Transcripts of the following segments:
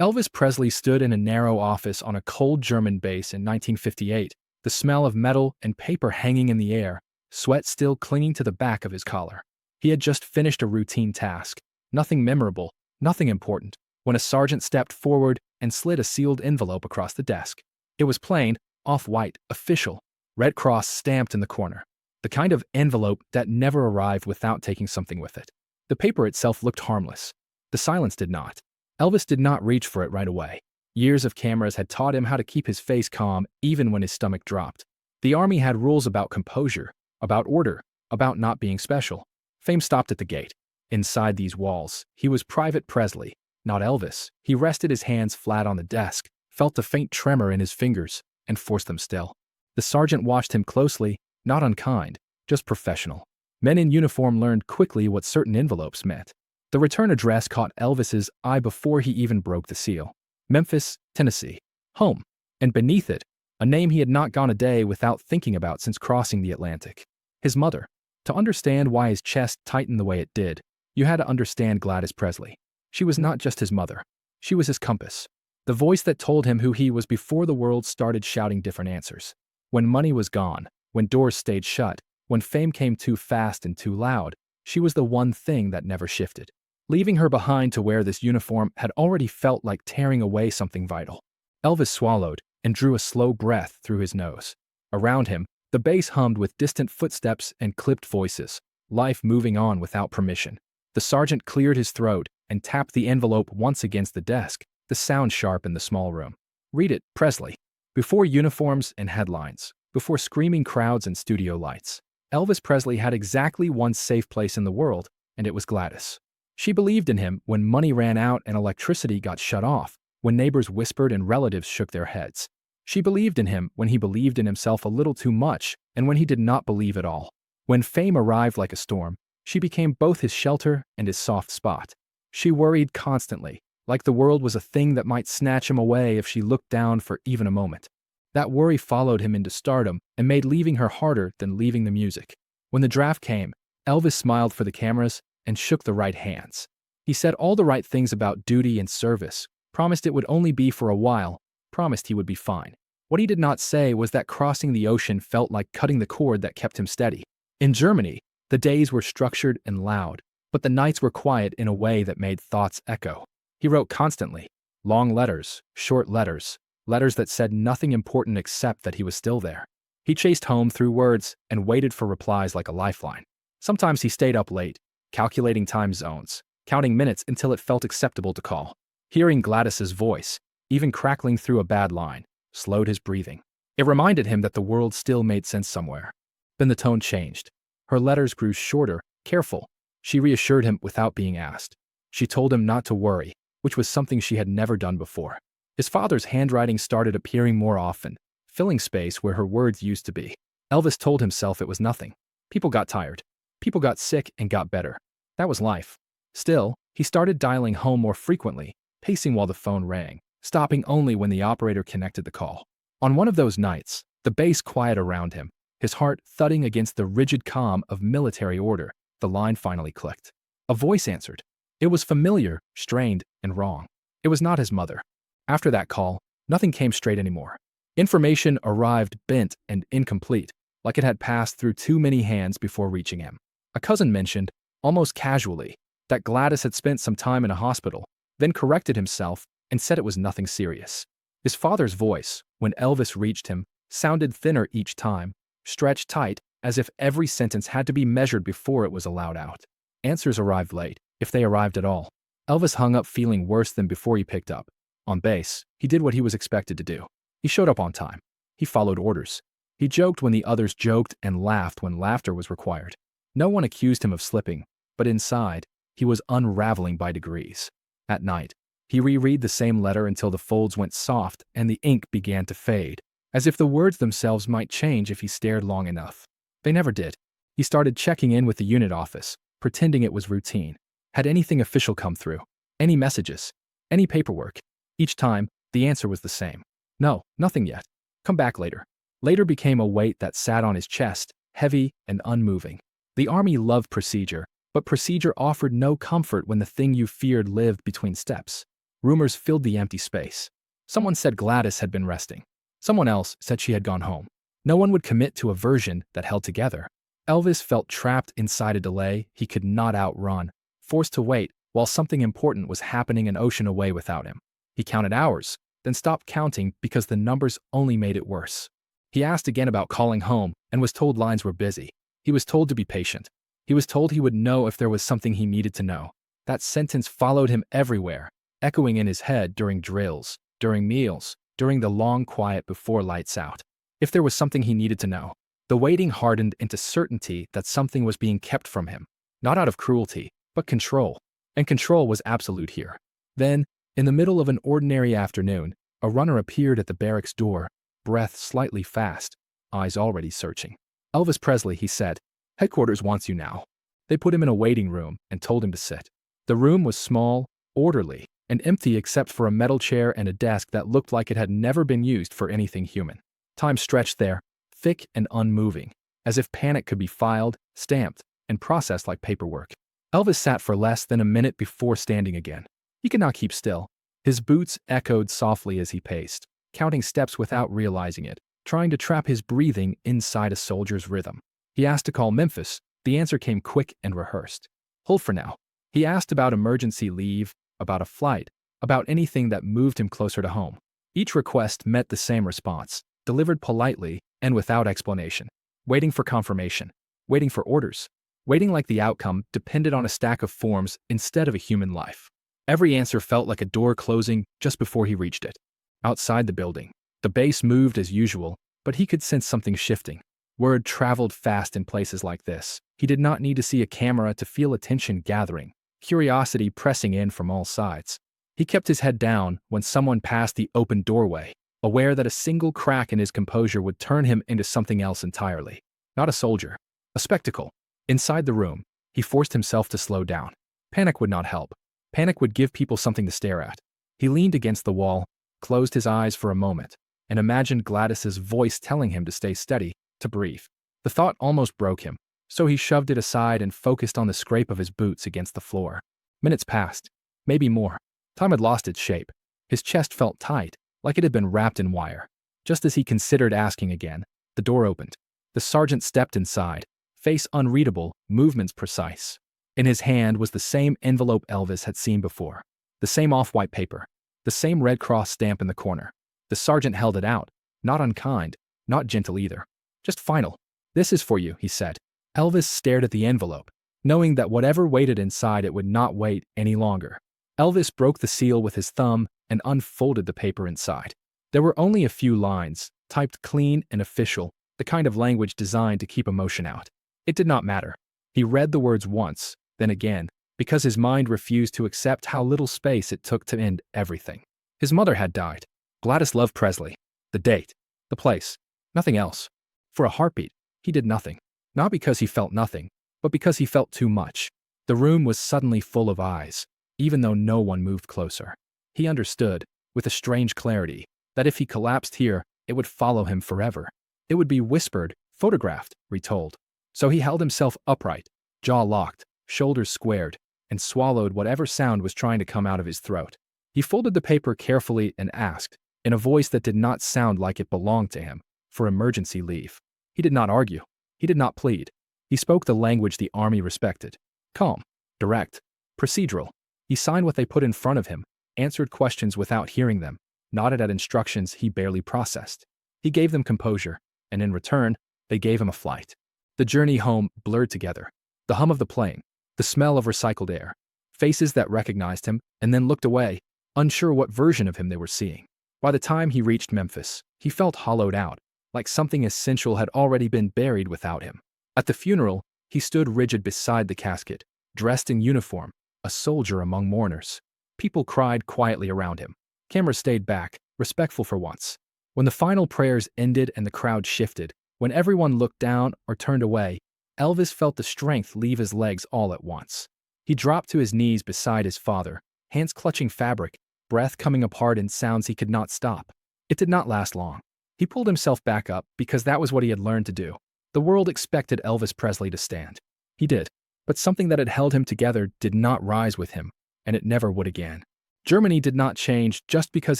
Elvis Presley stood in a narrow office on a cold German base in 1958, the smell of metal and paper hanging in the air, sweat still clinging to the back of his collar. He had just finished a routine task, nothing memorable, nothing important, when a sergeant stepped forward and slid a sealed envelope across the desk. It was plain, off-white, official, Red Cross stamped in the corner. The kind of envelope that never arrived without taking something with it. The paper itself looked harmless. The silence did not. Elvis did not reach for it right away. Years of cameras had taught him how to keep his face calm even when his stomach dropped. The army had rules about composure, about order, about not being special. Fame stopped at the gate. Inside these walls, he was Private Presley, not Elvis. He rested his hands flat on the desk, felt the faint tremor in his fingers, and forced them still. The sergeant watched him closely, not unkind, just professional. Men in uniform learned quickly what certain envelopes meant. The return address caught Elvis's eye before he even broke the seal. Memphis, Tennessee. Home. And beneath it, a name he had not gone a day without thinking about since crossing the Atlantic. His mother. To understand why his chest tightened the way it did, you had to understand Gladys Presley. She was not just his mother. She was his compass. The voice that told him who he was before the world started shouting different answers. When money was gone, when doors stayed shut, when fame came too fast and too loud, she was the one thing that never shifted. Leaving her behind to wear this uniform had already felt like tearing away something vital. Elvis swallowed and drew a slow breath through his nose. Around him, the base hummed with distant footsteps and clipped voices, life moving on without permission. The sergeant cleared his throat and tapped the envelope once against the desk, the sound sharp in the small room. Read it, Presley. Before uniforms and headlines, before screaming crowds and studio lights, Elvis Presley had exactly one safe place in the world, and it was Gladys. She believed in him when money ran out and electricity got shut off, when neighbors whispered and relatives shook their heads. She believed in him when he believed in himself a little too much and when he did not believe at all. When fame arrived like a storm, she became both his shelter and his soft spot. She worried constantly, like the world was a thing that might snatch him away if she looked down for even a moment. That worry followed him into stardom and made leaving her harder than leaving the music. When the draft came, Elvis smiled for the cameras and shook the right hands. He said all the right things about duty and service, promised it would only be for a while, promised he would be fine. What he did not say was that crossing the ocean felt like cutting the cord that kept him steady. In Germany, the days were structured and loud, but the nights were quiet in a way that made thoughts echo. He wrote constantly, long letters, short letters, letters that said nothing important except that he was still there. He chased home through words and waited for replies like a lifeline. Sometimes he stayed up late, calculating time zones, counting minutes until it felt acceptable to call. Hearing Gladys's voice, even crackling through a bad line, slowed his breathing. It reminded him that the world still made sense somewhere. Then the tone changed. Her letters grew shorter, careful. She reassured him without being asked. She told him not to worry, which was something she had never done before. His father's handwriting started appearing more often, filling space where her words used to be. Elvis told himself it was nothing. People got tired. People got sick and got better. That was life. Still, he started dialing home more frequently, pacing while the phone rang, stopping only when the operator connected the call. On one of those nights, the base quiet around him, his heart thudding against the rigid calm of military order, the line finally clicked. A voice answered. It was familiar, strained, and wrong. It was not his mother. After that call, nothing came straight anymore. Information arrived bent and incomplete, like it had passed through too many hands before reaching him. A cousin mentioned, almost casually, that Gladys had spent some time in a hospital, then corrected himself and said it was nothing serious. His father's voice, when Elvis reached him, sounded thinner each time, stretched tight, as if every sentence had to be measured before it was allowed out. Answers arrived late, if they arrived at all. Elvis hung up feeling worse than before he picked up. On base, he did what he was expected to do. He showed up on time. He followed orders. He joked when the others joked and laughed when laughter was required. No one accused him of slipping, but inside, he was unraveling by degrees. At night, he reread the same letter until the folds went soft and the ink began to fade, as if the words themselves might change if he stared long enough. They never did. He started checking in with the unit office, pretending it was routine. Had anything official come through? Any messages? Any paperwork? Each time, the answer was the same. No, nothing yet. Come back later. Later became a weight that sat on his chest, heavy and unmoving. The army loved procedure, but procedure offered no comfort when the thing you feared lived between steps. Rumors filled the empty space. Someone said Gladys had been resting. Someone else said she had gone home. No one would commit to a version that held together. Elvis felt trapped inside a delay he could not outrun, forced to wait while something important was happening an ocean away without him. He counted hours, then stopped counting because the numbers only made it worse. He asked again about calling home and was told lines were busy. He was told to be patient. He was told he would know if there was something he needed to know. That sentence followed him everywhere, echoing in his head during drills, during meals, during the long quiet before lights out. If there was something he needed to know. The waiting hardened into certainty that something was being kept from him, not out of cruelty, but control. And control was absolute here. Then, in the middle of an ordinary afternoon, a runner appeared at the barracks door, breath slightly fast, eyes already searching. "Elvis Presley," he said. "Headquarters wants you now." They put him in a waiting room and told him to sit. The room was small, orderly, and empty except for a metal chair and a desk that looked like it had never been used for anything human. Time stretched there, thick and unmoving, as if panic could be filed, stamped, and processed like paperwork. Elvis sat for less than a minute before standing again. He could not keep still. His boots echoed softly as he paced, counting steps without realizing it, trying to trap his breathing inside a soldier's rhythm. He asked to call Memphis. The answer came quick and rehearsed. "Hold for now." He asked about emergency leave, about a flight, about anything that moved him closer to home. Each request met the same response, delivered politely and without explanation. Waiting for confirmation. Waiting for orders. Waiting like the outcome depended on a stack of forms instead of a human life. Every answer felt like a door closing just before he reached it. Outside the building, the base moved as usual, but he could sense something shifting. Word traveled fast in places like this. He did not need to see a camera to feel attention gathering, curiosity pressing in from all sides. He kept his head down when someone passed the open doorway, aware that a single crack in his composure would turn him into something else entirely. Not a soldier, a spectacle. Inside the room, he forced himself to slow down. Panic would not help. Panic would give people something to stare at. He leaned against the wall, closed his eyes for a moment, and imagined Gladys's voice telling him to stay steady, to breathe. The thought almost broke him, so he shoved it aside and focused on the scrape of his boots against the floor. Minutes passed, maybe more. Time had lost its shape. His chest felt tight, like it had been wrapped in wire. Just as he considered asking again, the door opened. The sergeant stepped inside, face unreadable, movements precise. In his hand was the same envelope Elvis had seen before, the same off-white paper, the same Red Cross stamp in the corner. The sergeant held it out, not unkind, not gentle either. "Just final. This is for you," he said. Elvis stared at the envelope, knowing that whatever waited inside it would not wait any longer. Elvis broke the seal with his thumb and unfolded the paper inside. There were only a few lines, typed clean and official, the kind of language designed to keep emotion out. It did not matter. He read the words once, then again, because his mind refused to accept how little space it took to end everything. His mother had died. Gladys loved Presley. The date, the place, nothing else. For a heartbeat, he did nothing. Not because he felt nothing, but because he felt too much. The room was suddenly full of eyes, even though no one moved closer. He understood, with a strange clarity, that if he collapsed here, it would follow him forever. It would be whispered, photographed, retold. So he held himself upright, jaw locked, shoulders squared, and swallowed whatever sound was trying to come out of his throat. He folded the paper carefully and asked, in a voice that did not sound like it belonged to him, for emergency leave. He did not argue. He did not plead. He spoke the language the army respected. Calm, direct, procedural. He signed what they put in front of him, answered questions without hearing them, nodded at instructions he barely processed. He gave them composure, and in return, they gave him a flight. The journey home blurred together. The hum of the plane, the smell of recycled air, faces that recognized him and then looked away, unsure what version of him they were seeing. By the time he reached Memphis, he felt hollowed out, like something essential had already been buried without him. At the funeral, he stood rigid beside the casket, dressed in uniform, a soldier among mourners. People cried quietly around him. Cameras stayed back, respectful for once. When the final prayers ended and the crowd shifted, when everyone looked down or turned away, Elvis felt the strength leave his legs all at once. He dropped to his knees beside his father, hands clutching fabric, breath coming apart in sounds he could not stop. It did not last long. He pulled himself back up because that was what he had learned to do. The world expected Elvis Presley to stand. He did, but something that had held him together did not rise with him, and it never would again. Germany did not change just because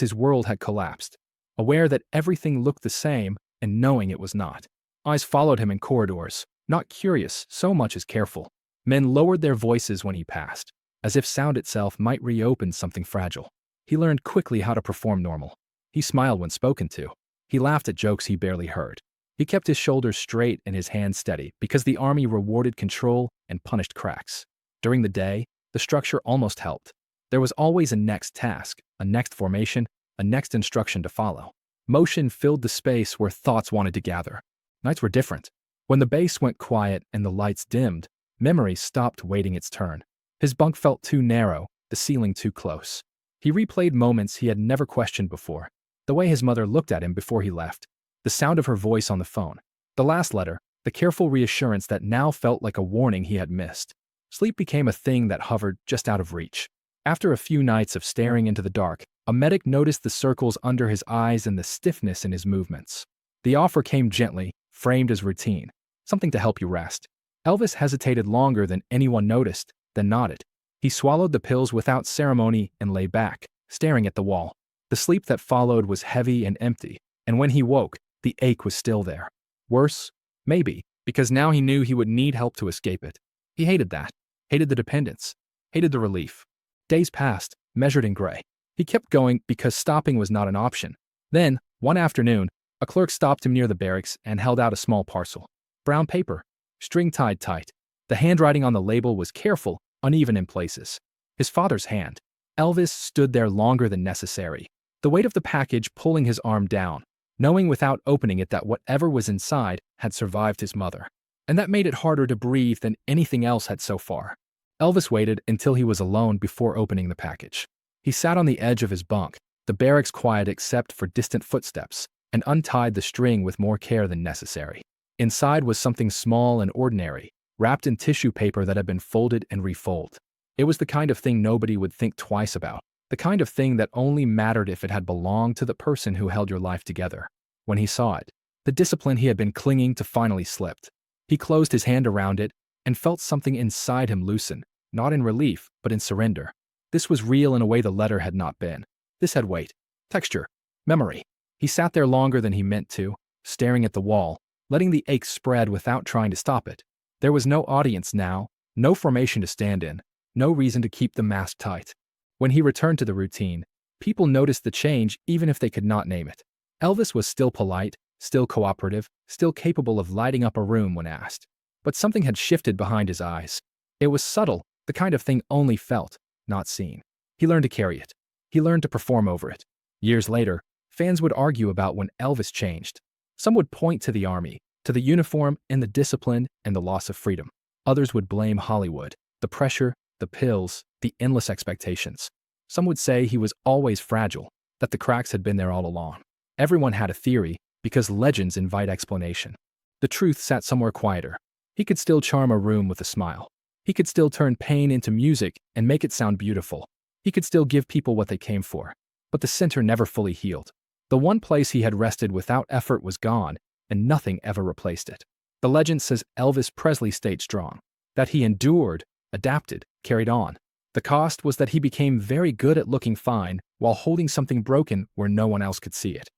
his world had collapsed. Aware that everything looked the same and knowing it was not. Eyes followed him in corridors, not curious so much as careful. Men lowered their voices when he passed, as if sound itself might reopen something fragile. He learned quickly how to perform normal. He smiled when spoken to. He laughed at jokes he barely heard. He kept his shoulders straight and his hands steady because the army rewarded control and punished cracks. During the day, the structure almost helped. There was always a next task, a next formation, a next instruction to follow. Motion filled the space where thoughts wanted to gather. Nights were different. When the base went quiet and the lights dimmed, memory stopped waiting its turn. His bunk felt too narrow, the ceiling too close. He replayed moments he had never questioned before. The way his mother looked at him before he left. The sound of her voice on the phone. The last letter, the careful reassurance that now felt like a warning he had missed. Sleep became a thing that hovered just out of reach. After a few nights of staring into the dark, a medic noticed the circles under his eyes and the stiffness in his movements. The offer came gently, framed as routine, something to help you rest. Elvis hesitated longer than anyone noticed, then nodded. He swallowed the pills without ceremony and lay back, staring at the wall. The sleep that followed was heavy and empty, and when he woke, the ache was still there. Worse? Maybe, because now he knew he would need help to escape it. He hated that, hated the dependence, hated the relief. Days passed, measured in gray. He kept going because stopping was not an option. Then, one afternoon, a clerk stopped him near the barracks and held out a small parcel. Brown paper, string tied tight. The handwriting on the label was careful, uneven in places. His father's hand. Elvis stood there longer than necessary, the weight of the package pulling his arm down, knowing without opening it that whatever was inside had survived his mother. And that made it harder to breathe than anything else had so far. Elvis waited until he was alone before opening the package. He sat on the edge of his bunk, the barracks quiet except for distant footsteps, and untied the string with more care than necessary. Inside was something small and ordinary, wrapped in tissue paper that had been folded and refolded. It was the kind of thing nobody would think twice about, the kind of thing that only mattered if it had belonged to the person who held your life together. When he saw it, the discipline he had been clinging to finally slipped. He closed his hand around it and felt something inside him loosen, not in relief, but in surrender. This was real in a way the letter had not been. This had weight, texture, memory. He sat there longer than he meant to, staring at the wall, letting the ache spread without trying to stop it. There was no audience now, no formation to stand in, no reason to keep the mask tight. When he returned to the routine, people noticed the change even if they could not name it. Elvis was still polite, still cooperative, still capable of lighting up a room when asked. But something had shifted behind his eyes. It was subtle, the kind of thing only felt, not seen. He learned to carry it. He learned to perform over it. Years later, fans would argue about when Elvis changed. Some would point to the army, to the uniform and the discipline and the loss of freedom. Others would blame Hollywood, the pressure, the pills, the endless expectations. Some would say he was always fragile, that the cracks had been there all along. Everyone had a theory, because legends invite explanation. The truth sat somewhere quieter. He could still charm a room with a smile. He could still turn pain into music and make it sound beautiful. He could still give people what they came for. But the center never fully healed. The one place he had rested without effort was gone, and nothing ever replaced it. The legend says Elvis Presley stayed strong, that he endured, adapted, carried on. The cost was that he became very good at looking fine while holding something broken where no one else could see it.